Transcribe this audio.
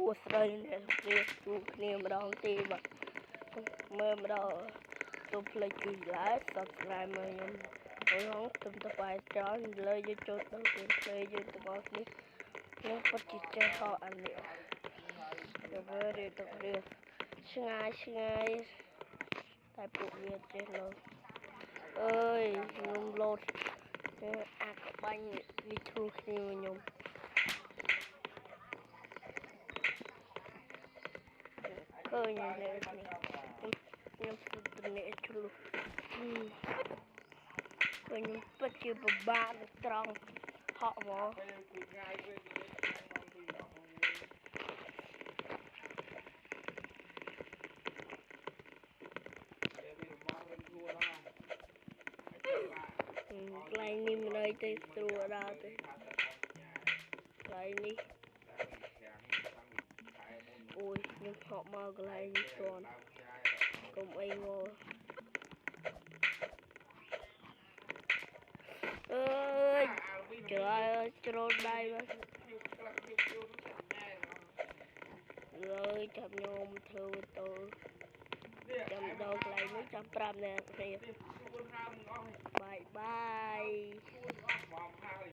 ួស្ដីអ្នកស្រីជួបគ្នាម្ដងទីបាទមើលម្ដងទៅផ្លេចគឺ like subscribe មកខ្ញុំខ្ញុំទំតបាយច្រើនលើយើងចូលទៅពេលផ្លេយើងទាំងអស់គ្នាខ្ញុំពិតជាចេះហៅអានេះទៅមើលរៀនទៅរៀនឆ្ងាយតែពួកវាចេះលើអើយខ្ញុំលោតអាក្បាញ់នេះធូរគ្នាខ្ញុំឃើញហើយនេះខ្ញុំស្ទើរនេះឆ្លុះខ្ញុំពិតជាពិបាកត្រង់ហក់មកកន្លែងនេះមិនអីទេស្រួលដល់ទេកន្លែងនេះអូយខ្ញុំហក់មកកន្លែងនេះស្គាល់កុំអីងល់អើយច្រោលដៃមកលើចាប់ខ្ញុំធ្វើទៅចាំដល់កន្លែងនេះចាំប្រាប់អ្នកគ្នាបាយបាយ